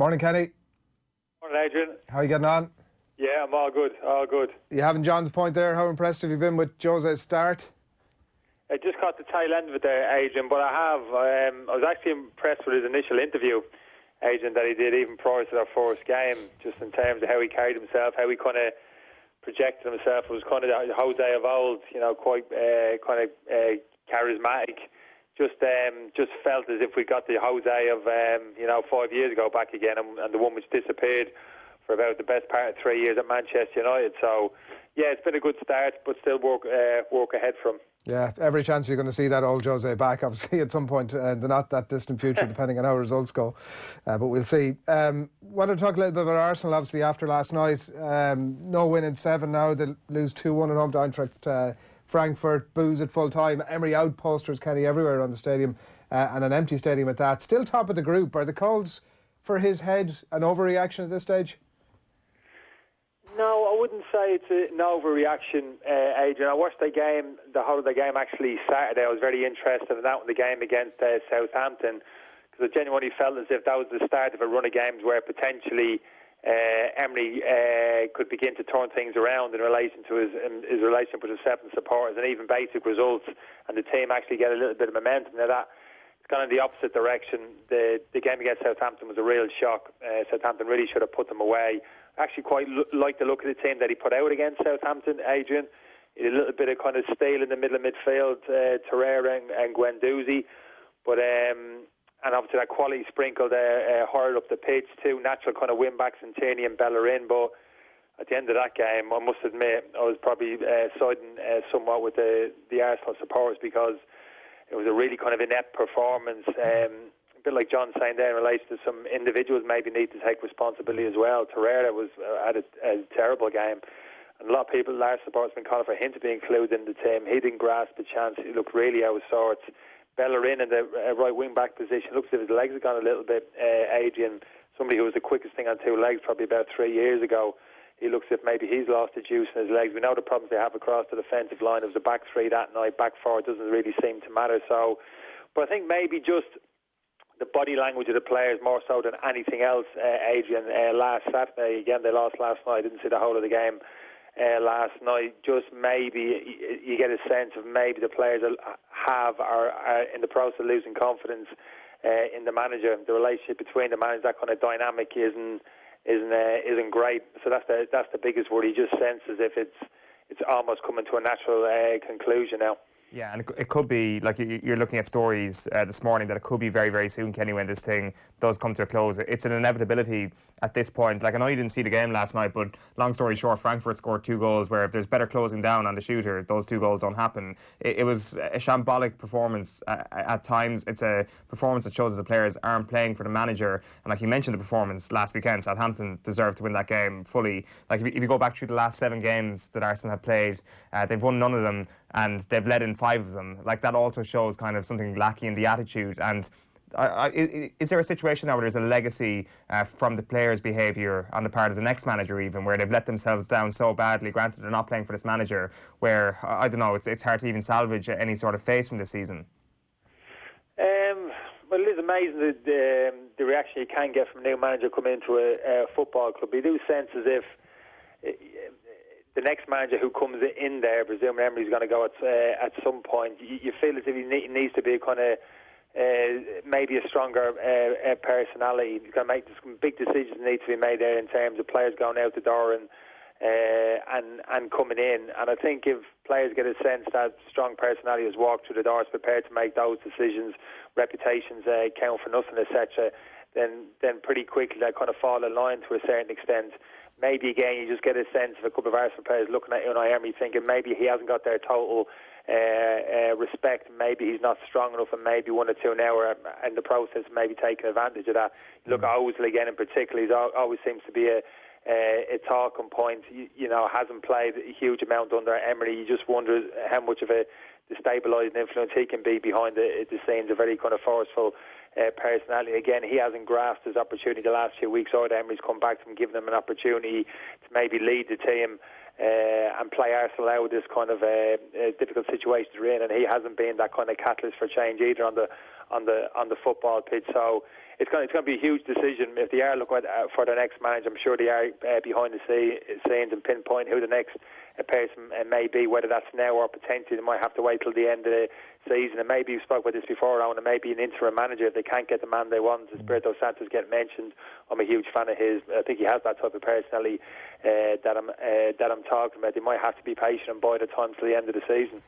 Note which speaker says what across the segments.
Speaker 1: Morning, Kenny.
Speaker 2: Morning, Adrian.
Speaker 1: How are you getting on?
Speaker 2: Yeah, I'm all good, all good.
Speaker 1: You having John's point there? How impressed have you been with Jose's start?
Speaker 2: I just caught the tail end of it there, Adrian, but I was actually impressed with his initial interview, Adrian, that he did even prior to their first game, just in terms of how he carried himself, how he kind of projected himself. It was kind of Jose of old, you know, quite charismatic. Just felt as if we got the Jose of 5 years ago back again, and the one which disappeared for about the best part of 3 years at Manchester United. So yeah, it's been a good start, but still work ahead for him.
Speaker 1: Yeah, every chance you're going to see that old Jose back, obviously, at some point in the not that distant future, depending on how results go. But we'll see. Want to talk a little bit about Arsenal, obviously, after last night. No win in 7 now. They lose 2-1 at home to Eintracht Frankfurt. Boos at full time. Emery out posters, Kenny, everywhere around the stadium, and an empty stadium at that. Still top of the group. Are the calls for his head an overreaction at this stage?
Speaker 2: No, I wouldn't say it's an overreaction, Adrian. I watched the whole of the game actually Saturday. I was very interested in that one, the game against Southampton, because I genuinely felt as if that was the start of a run of games where potentially Emery could begin to turn things around in relation to his relationship with his seven supporters and even basic results, and the team actually get a little bit of momentum. Now that it's gone in the opposite direction. The game against Southampton was a real shock. Southampton really should have put them away. Actually quite like the look of the team that he put out against Southampton, Adrian. He had a little bit of kind of stale in the middle of midfield, Torreira and Guendouzi, but and obviously that quality sprinkled higher up the pitch too. Natural kind of win backs in Tierney and Bellerin, but at the end of that game, I must admit, I was probably siding somewhat with the Arsenal supporters, because it was a really kind of inept performance. A bit like John saying there in relation to some individuals maybe need to take responsibility as well. Torreira had a terrible game, and a lot of people, Lars supporters, have been calling for him to be included in the team. He didn't grasp the chance. He looked really out of sorts. Bellerin in the right wing back position looks as if his legs have gone a little bit. Adrian, somebody who was the quickest thing on two legs probably about 3 years ago, he looks as if maybe he's lost the juice in his legs. We know the problems they have across the defensive line. It was a back three that night. Back four doesn't really seem to matter. So, but I think maybe just the body language of the players more so than anything else, Adrian. Last Saturday, again, they lost last night. I didn't see the whole of the game last night. Just maybe you get a sense of maybe the players are in the process of losing confidence in the manager. The relationship between the manager, that kind of dynamic isn't great. So that's the biggest worry. You just sense as if it's almost coming to a natural conclusion now.
Speaker 3: Yeah, and it could be, like you're looking at stories this morning, that it could be very, very soon, Kenny, when this thing does come to a close. It's an inevitability at this point. Like, I know you didn't see the game last night, but long story short, Frankfurt scored 2 goals where if there's better closing down on the shooter, those 2 goals don't happen. It was a shambolic performance at times. It's a performance that shows that the players aren't playing for the manager. And like you mentioned, the performance last weekend, Southampton deserved to win that game fully. Like, if you go back through the last 7 games that Arsenal have played, they've won none of them, and they've led in 5 of them. Like, that also shows kind of something lacking in the attitude. And is there a situation now where there's a legacy from the players' behaviour on the part of the next manager, even, where they've let themselves down so badly? Granted, they're not playing for this manager, where, I don't know, it's hard to even salvage any sort of face from this season.
Speaker 2: Well, it is amazing the reaction you can get from a new manager coming into a football club. You do sense as if the next manager who comes in there, presumably Emery's going to go at some point, you feel as if he needs to be kind of maybe a stronger personality. He's going to make some big decisions need to be made there in terms of players going out the door and coming in. And I think if players get a sense that strong personality has walked through the doors, prepared to make those decisions, reputations count for nothing, etc., then pretty quickly they kind of fall in line to a certain extent. Maybe again you just get a sense of a couple of Arsenal players looking at Unai Emery thinking maybe he hasn't got their total respect, maybe he's not strong enough, and maybe 1 or 2 now are in the process maybe taking advantage of that. Look at Ozil again in particular, he always seems to be a talking point. You know, hasn't played a huge amount under Emery. You just wonder how much of a destabilising influence he can be behind the scenes, a very kind of forceful personality. Again, he hasn't grasped his opportunity the last few weeks, or Emery's come back to him, giving him an opportunity to maybe lead the team and play Arsenal out of this kind of difficult situation they're in, and he hasn't been that kind of catalyst for change either on the football pitch. So it's going to be a huge decision if they are looking for their next manager. I'm sure they are behind the scenes and pinpoint who the next person may be, whether that's now or potentially they might have to wait till the end of the season. And maybe you spoke about this before, Owen, and maybe an interim manager if they can't get the man they want. Espirito Santos get mentioned. I'm a huge fan of his. I think he has that type of personality that I'm talking about. They might have to be patient and bide the time till the end of the season.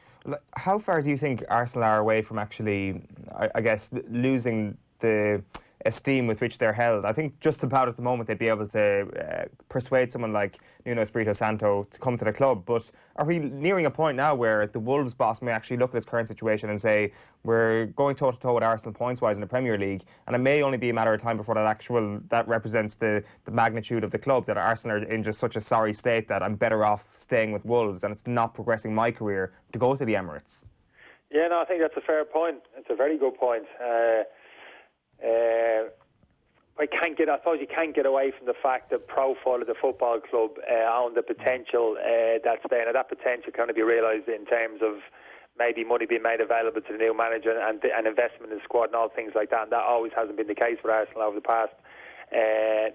Speaker 3: How far do you think Arsenal are away from actually, I guess, losing the esteem with which they're held? I think just about at the moment they'd be able to persuade someone like Nuno Espirito Santo to come to the club. But are we nearing a point now where the Wolves boss may actually look at his current situation and say, we're going toe-to-toe with Arsenal points-wise in the Premier League, and it may only be a matter of time before that represents the magnitude of the club, that Arsenal are in just such a sorry state that I'm better off staying with Wolves and it's not progressing my career to go to the Emirates?
Speaker 2: Yeah, no, I think that's a fair point. It's a very good point. I suppose you can't get away from the fact that profile of the football club on the potential that's there. Now, that potential can only be realised in terms of maybe money being made available to the new manager and investment in the squad and all things like that. And that always hasn't been the case for Arsenal over the past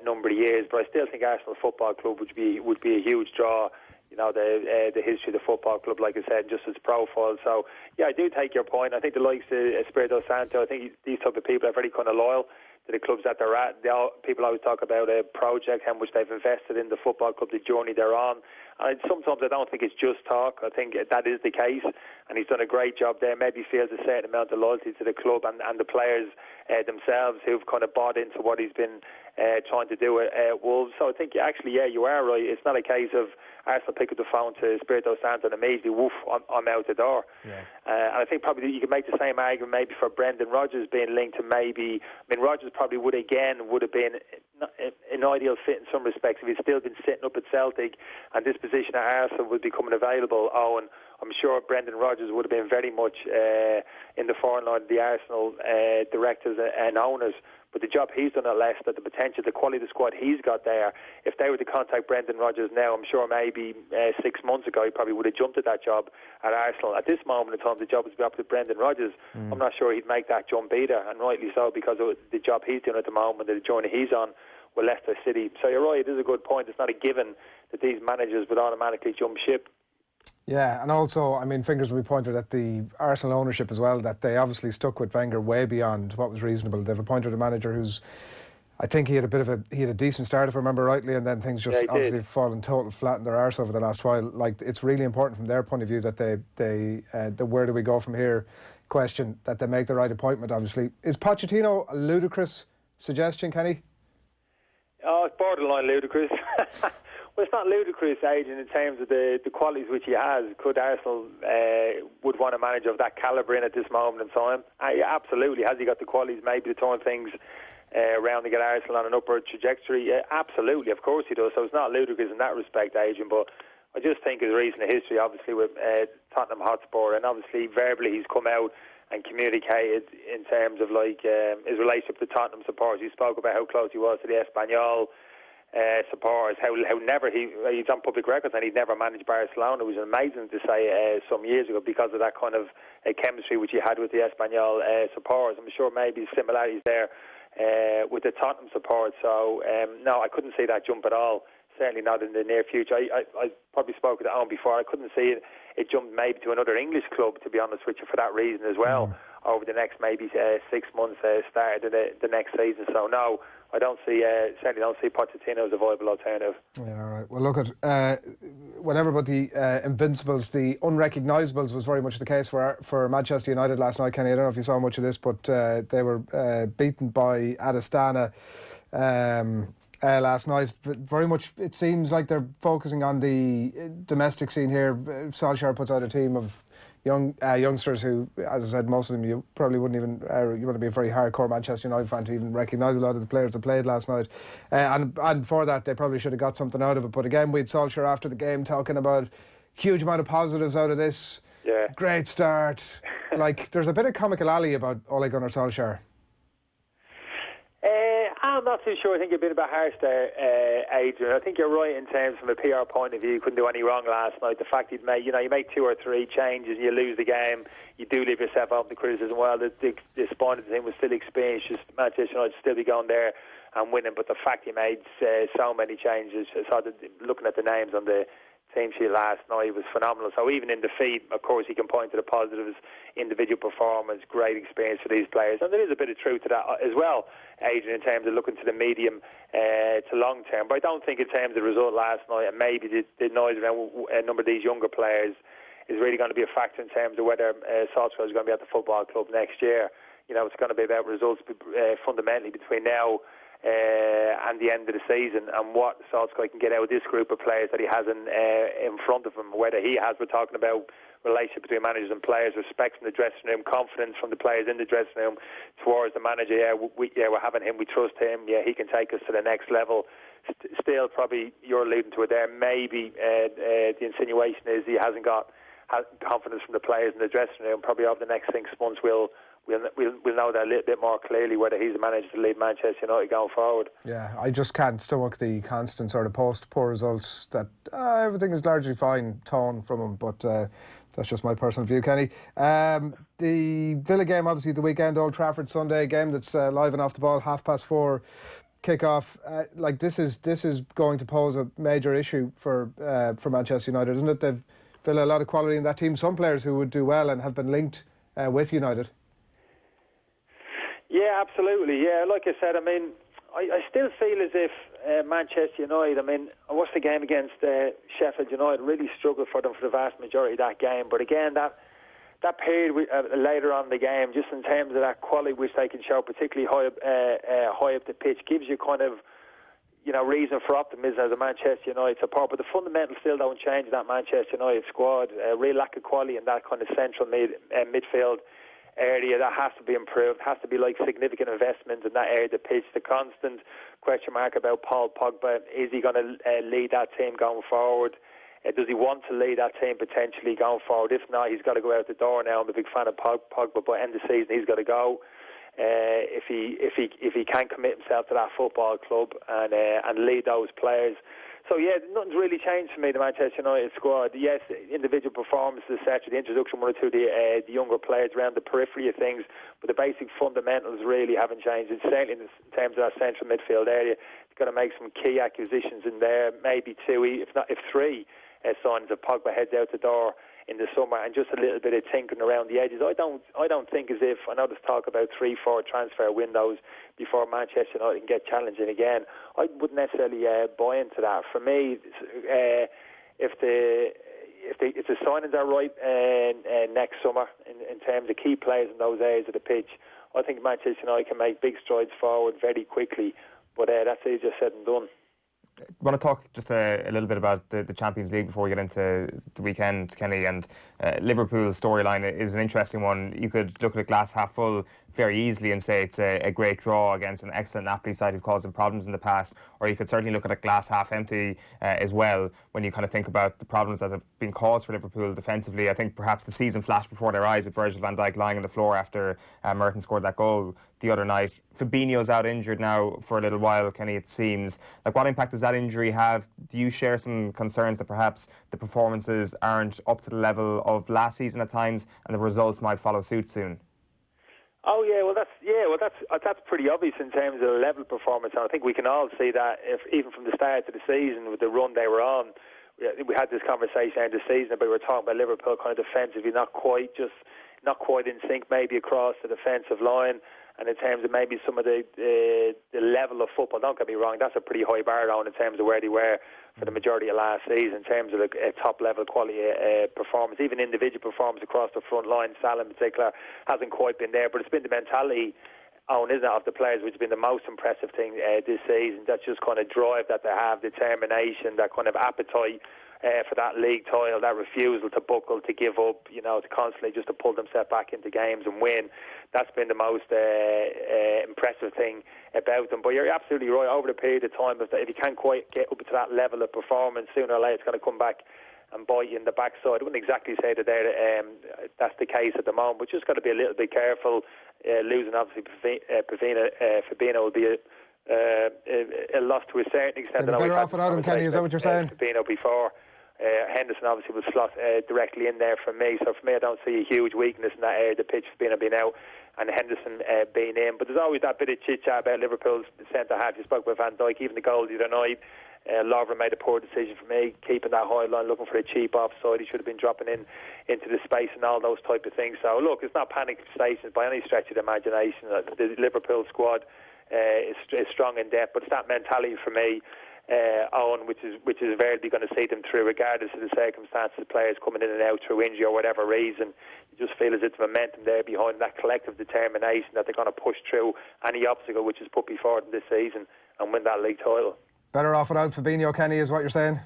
Speaker 2: number of years. But I still think Arsenal Football Club would be a huge draw. You know, the history of the football club, like I said, just its profile. So, yeah, I do take your point. I think the likes of Espirito Santo, I think these type of people are very kind of loyal to the clubs that they're at. People always talk about a project, how much they've invested in the football club, the journey they're on. And sometimes I don't think it's just talk. I think that is the case, and he's done a great job there. Maybe feels a certain amount of loyalty to the club and the players themselves who've kind of bought into what he's been trying to do at Wolves. So I think actually, yeah, you are right. It's not a case of Arsenal pick up the phone to Espirito Santo and immediately, woof, I'm out the door. Yeah. And I think probably you could make the same argument maybe for Brendan Rodgers being linked to maybe, I mean, Rodgers probably would have been an ideal fit in some respects if he'd still been sitting up at Celtic and this position at Arsenal would be coming available. Owen, I'm sure Brendan Rodgers would have been very much in the front line of the Arsenal directors and owners. But the job he's done at Leicester, the potential, the quality of the squad he's got there, if they were to contact Brendan Rodgers now, I'm sure maybe 6 months ago he probably would have jumped at that job at Arsenal. At this moment in time, the job is up to Brendan Rodgers. I'm not sure he'd make that jump either, and rightly so, because of the job he's doing at the moment, the journey he's on with Leicester City. So you're right, it is a good point. It's not a given that these managers would automatically jump ship.
Speaker 1: Yeah, and also, I mean, fingers will be pointed at the Arsenal ownership as well, that they obviously stuck with Wenger way beyond what was reasonable. They've appointed a manager who's, I think he had a decent start, if I remember rightly, and then things just obviously fallen total flat in their arse over the last while. Like, it's really important from their point of view that the where do we go from here question, that they make the right appointment, obviously. Is Pochettino a ludicrous suggestion, Kenny?
Speaker 2: Oh, it's borderline ludicrous. Well, it's not ludicrous, Adrian, in terms of the qualities which he has. Could Arsenal would want a manager of that calibre in at this moment in time? Yeah, absolutely. Has he got the qualities maybe to turn things around to get Arsenal on an upward trajectory? Yeah, absolutely, of course he does. So it's not ludicrous in that respect, Adrian, but I just think his recent history, obviously, with Tottenham Hotspur, and obviously verbally he's come out and communicated in terms of like his relationship to Tottenham supporters. He spoke about how close he was to the Espanyol supporters, how never he's on public records and he'd never managed Barcelona. It was amazing to say some years ago because of that kind of chemistry which he had with the Espanyol supporters. I'm sure maybe similarities there with the Tottenham supporters. So no, I couldn't see that jump at all. Certainly not in the near future. I probably spoke to Owen before. I couldn't see it jump maybe to another English club, to be honest with you, for that reason as well, over the next maybe 6 months, start of the next season. So no, I don't see, certainly don't see Pochettino as a viable alternative. Yeah, all right.
Speaker 1: Well, look at whatever but the invincibles, the unrecognisables was very much the case for Manchester United last night. Kenny, I don't know if you saw much of this, but they were beaten by Astana last night. Very much, it seems like they're focusing on the domestic scene here. Solskjaer puts out a team of youngsters who, as I said, most of them you probably wouldn't even, you want to be a very hardcore Manchester United fan to even recognise a lot of the players that played last night, and for that they probably should have got something out of it. But again, we had Solskjaer after the game talking about huge amount of positives out of this.
Speaker 2: Yeah,
Speaker 1: great start. Like, there's a bit of comical alley about Ole Gunnar Solskjaer.
Speaker 2: I'm not too sure. I think you've been a bit harsh there, Adrian. I think you're right in terms from a PR point of view. You couldn't do any wrong last night. The fact you make 2 or 3 changes and you lose the game, you do leave yourself open to criticism. Well, the disappointing thing was still experienced. Just Manchester United still be going there and winning. But the fact you made so many changes, looking at the names on the team sheet last night was phenomenal. So even in defeat, of course, you can point to the positives: individual performance, great experience for these players, and there is a bit of truth to that as well, Adrian, in terms of looking to the medium to long term. But I don't think in terms of the result last night, and maybe the noise around a number of these younger players is really going to be a factor in terms of whether Solskjaer is going to be at the football club next year. You know, it's going to be about results fundamentally between now and the end of the season, and what Solskjaer can get out of this group of players that he has in front of him. Whether he has, we're talking about relationship between managers and players, respect from the dressing room, confidence from the players in the dressing room towards the manager. We're having him, we trust him. Yeah, he can take us to the next level. Still, probably you're alluding to it there. Maybe the insinuation is he hasn't got confidence from the players in the dressing room. Probably over the next 6 months we'll know that a little bit more clearly, whether he's the manager to lead Manchester United going forward.
Speaker 1: Yeah, I just can't stomach the constant sort of post-poor results that everything is largely fine tone from him, but that's just my personal view, Kenny. The Villa game, obviously, the weekend, Old Trafford Sunday game that's live and off the ball, 4:30 kick-off. This is going to pose a major issue for Manchester United, isn't it? They've Villa a lot of quality in that team, some players who would do well and have been linked with United.
Speaker 2: Yeah, absolutely. Yeah, like I said, I mean, I still feel as if Manchester United, I mean, I watched the game against Sheffield United, really struggled for them for the vast majority of that game. But again, that period later on in the game, just in terms of that quality which they can show, particularly high up the pitch, gives you kind of, reason for optimism as a Manchester United support. But the fundamentals still don't change in that Manchester United squad. A real lack of quality in that kind of central midfield area. That has to be improved, has to be significant investment in that area of the pitch. The constant question mark about Paul Pogba, is he going to lead that team going forward? Does he want to lead that team potentially going forward? If not, he's got to go out the door now. I'm a big fan of Pogba, but end of the season he's got to go. If he can commit himself to that football club and lead those players. So yeah, nothing's really changed for me, the Manchester United squad. Yes, individual performances, etc., the introduction one or two of the younger players around the periphery of things, but the basic fundamentals really haven't changed. And certainly in terms of that central midfield area, you've got to make some key acquisitions in there, maybe 2, if 3 signs of Pogba heads out the door in the summer, and just a little bit of tinkering around the edges. I don't think as if, I know there's talk about 3-4 transfer windows before Manchester United can get challenging again. I wouldn't necessarily buy into that. For me, if the signings are right next summer in terms of key players in those areas of the pitch, I think Manchester United can make big strides forward very quickly. But that's easier said than done.
Speaker 3: I want to talk just a little bit about the Champions League before we get into the weekend, Kenny. And Liverpool's storyline is an interesting one. You could look at a glass half full very easily and say it's a great draw against an excellent Napoli side who've caused them problems in the past, or you could certainly look at a glass half empty as well when you kind of think about the problems that have been caused for Liverpool defensively. I think perhaps the season flashed before their eyes with Virgil van Dijk lying on the floor after Mertens scored that goal the other night. Fabinho's out injured now for a little while, Kenny, it seems. What impact does that injury have? Do you share some concerns that perhaps the performances aren't up to the level of last season at times and the results might follow suit soon?
Speaker 2: Oh yeah, that's pretty obvious in terms of the level of performance, and I think we can all see that even from the start of the season with the run they were on. We had this conversation end of the season, but we were talking about Liverpool kind of defensively not quite in sync, maybe across the defensive line. And in terms of maybe some of the level of football, don't get me wrong, that's a pretty high bar down in terms of where they were for the majority of last season in terms of a top-level quality performance. Even individual performance across the front line, Salah in particular, hasn't quite been there. But it's been the mentality, isn't it, of the players, which has been the most impressive thing this season. That's just kind of drive that they have, determination, that kind of appetite for that league title, that refusal to buckle, to give up, to constantly just to pull themselves back into games and win. That's been the most impressive thing about them. But you're absolutely right, over the period of time, if you can't quite get up to that level of performance, sooner or later it's going to come back and bite you in the backside. I wouldn't exactly say that that's the case at the moment, but just got to be a little bit careful. Losing, obviously, Fabinho will be a loss to a certain extent.
Speaker 1: They'd be better off without him, Kenny, is that what you're saying?
Speaker 2: Fabinho before. Henderson obviously was slot directly in there for me, so for me I don't see a huge weakness in that area, the pitch Fabinho being out and Henderson being in. But there's always that bit of chit-chat about Liverpool's centre-half. You spoke about Van Dijk, even the goal the other night. Lovren made a poor decision for me, keeping that high line, looking for a cheap offside. He should have been dropping into the space and all those type of things. So look, it's not panic stations by any stretch of the imagination. The Liverpool squad is strong in depth, but it's that mentality for me, Owen, which is invariably going to see them through, regardless of the circumstances. Players coming in and out through injury or whatever reason, you just feel as if the momentum there behind that collective determination that they're going to push through any obstacle which is put before them this season and win that league title.
Speaker 1: Better off without Fabinho, Kenny, is what you're saying?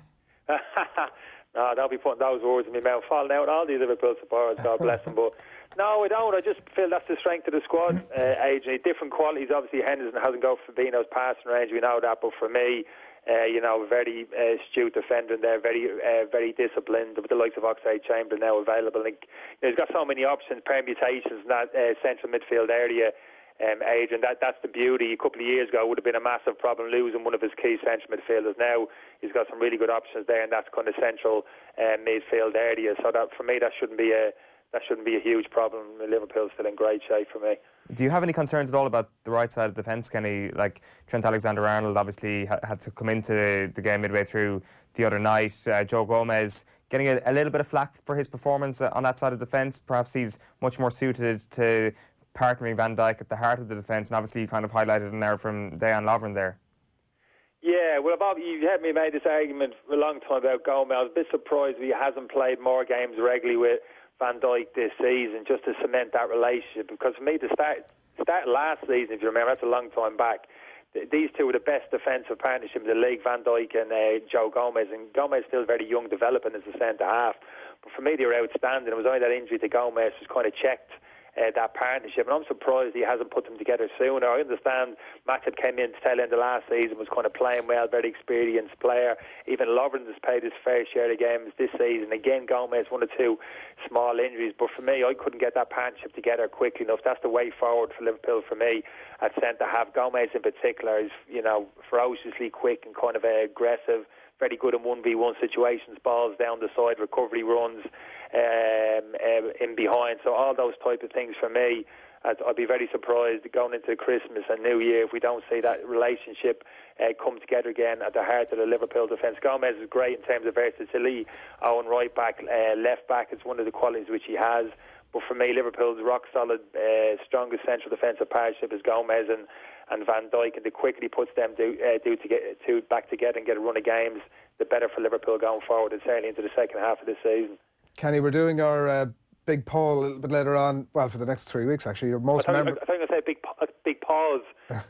Speaker 2: No, don't be putting those words in my mouth. Falling out all these Liverpool supporters, God bless them. But no, I don't. I just feel that's the strength of the squad. Adrian, different qualities. Obviously, Henderson hasn't got Fabinho's passing range. We know that. But for me, very astute defender in there, very disciplined. With the likes of Oxlade-Chamberlain now available, and he's got so many options, permutations in that central midfield area. Adrian, that's the beauty. A couple of years ago, it would have been a massive problem losing one of his key central midfielders. Now he's got some really good options there, and that's kind of central midfield area. So that for me, that shouldn't be a huge problem. Liverpool's still in great shape for me.
Speaker 3: Do you have any concerns at all about the right side of defence, Kenny? Like Trent Alexander-Arnold obviously had to come into the game midway through the other night. Joe Gomez getting a little bit of flack for his performance on that side of defence. Perhaps he's much more suited to partnering Van Dijk at the heart of the defence, and obviously you kind of highlighted an error from Dejan Lovren there.
Speaker 2: Yeah, well, Bob, you've heard me make this argument for a long time about Gomez. I was a bit surprised he hasn't played more games regularly with Van Dijk this season, just to cement that relationship. Because for me, the start last season, if you remember, that's a long time back. These two were the best defensive partnership in the league, Van Dijk and Joe Gomez. And Gomez is still very young, developing as a centre half. But for me, they were outstanding. It was only that injury to Gomez was kind of checked that partnership, and I'm surprised he hasn't put them together sooner. I understand Matip came in to tail end of last season, was kind of playing well, very experienced player. Even Lovren has played his fair share of games this season. Again, Gomez, one or two small injuries, but for me, I couldn't get that partnership together quickly enough. That's the way forward for Liverpool for me at centre half. Gomez in particular is, ferociously quick and kind of aggressive, very good in 1v1 situations, balls down the side, recovery runs in behind. So all those type of things for me, I'd be very surprised going into Christmas and New Year if we don't see that relationship come together again at the heart of the Liverpool defence. Gomez is great in terms of versatility. Owen right back, left back, it's one of the qualities which he has. But for me, Liverpool's rock solid, strongest central defensive partnership is Gomez and Van Dijk, and the quicker he puts them back together and get a run of games, the better for Liverpool going forward, and certainly into the second half of this season.
Speaker 1: Kenny, we're doing our big poll a little bit later on, well, for the next 3 weeks actually. Your most
Speaker 2: I think I'm going to say big pause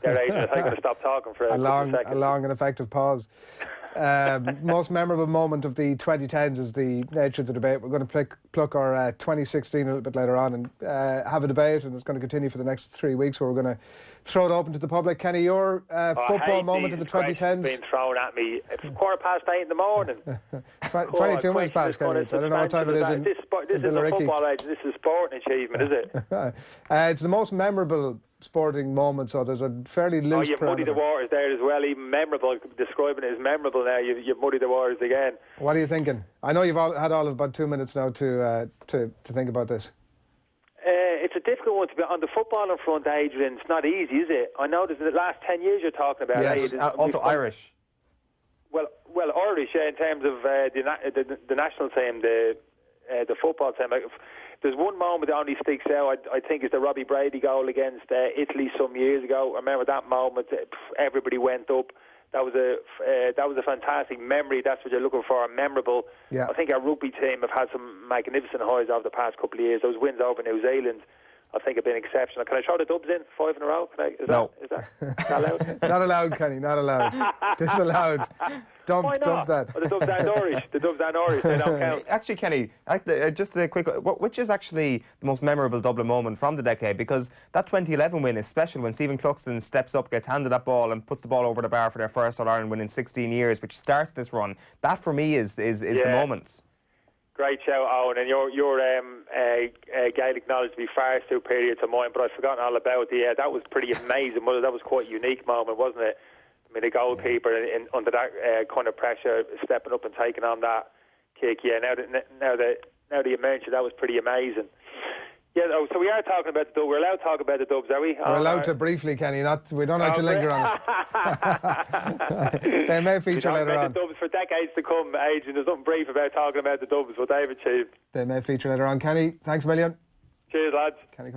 Speaker 2: there, Adrian. I think I'm going to stop talking for a couple of seconds.
Speaker 1: A long and effective pause. Most memorable moment of the 2010s is the nature of the debate. We're going to pluck our 2016 a little bit later on and have a debate, and it's going to continue for the next 3 weeks where we're going to throw it open to the public. Kenny, your football moment of the 2010s?
Speaker 2: Being thrown at me. It's 8:15 in the morning.
Speaker 1: 22 minutes past, Kenny. I don't know what time it is in
Speaker 2: This isn't football age. This is sporting achievement, is it?
Speaker 1: It's the most memorable sporting moment, so there's a fairly loose
Speaker 2: you've muddied the waters there as well. Even memorable, describing it as memorable now, you've muddied the waters again.
Speaker 1: What are you thinking? I know you've had all of about 2 minutes now to think about this.
Speaker 2: It's a difficult one to be on the footballing front, Adrian. It's not easy, is it? I know there's the last 10 years you're talking about.
Speaker 1: Yes.
Speaker 3: Also Irish.
Speaker 2: Well, Irish in terms of the national team, the football team. There's one moment that only sticks out. I think it's the Robbie Brady goal against Italy some years ago. I remember that moment. Everybody went up. That was a fantastic memory. That's what you're looking for, memorable.
Speaker 1: Yeah.
Speaker 2: I think our rugby team have had some magnificent highs over the past couple of years. Those wins over New Zealand, I think, have been exceptional. Can I throw the dubs in 5 in a row?
Speaker 3: No.
Speaker 2: Is that not allowed?
Speaker 1: Not allowed, Kenny. Not allowed. Disallowed.
Speaker 2: Why not?
Speaker 1: Dump that.
Speaker 2: Oh, the dubs aren't Irish. The dubs aren't Irish. They don't count.
Speaker 3: Actually, Kenny, just a quick, which is actually the most memorable Dublin moment from the decade? Because that 2011 win is special when Stephen Cluxton steps up, gets handed that ball and puts the ball over the bar for their first All-Ireland win in 16 years, which starts this run. That, for me, is the moment.
Speaker 2: Great shout, Owen, and your Gaelic knowledge to be far superior to mine, but I've forgotten all about it. Yeah, that was pretty amazing. That was quite a unique moment, wasn't it? I mean, the goalkeeper under that kind of pressure, stepping up and taking on that kick. Yeah, now that you mentioned, that was pretty amazing. Yeah, so we are talking about the Dubs. We're allowed to talk about the Dubs, are we?
Speaker 1: We're allowed to briefly, Kenny. We don't have to linger on it. They may feature later on.
Speaker 2: The Dubs for decades to come, Adrian. There's nothing brief about talking about the Dubs, what they've achieved.
Speaker 1: They may feature later on. Kenny, thanks a million.
Speaker 2: Cheers, lads.
Speaker 1: Kenny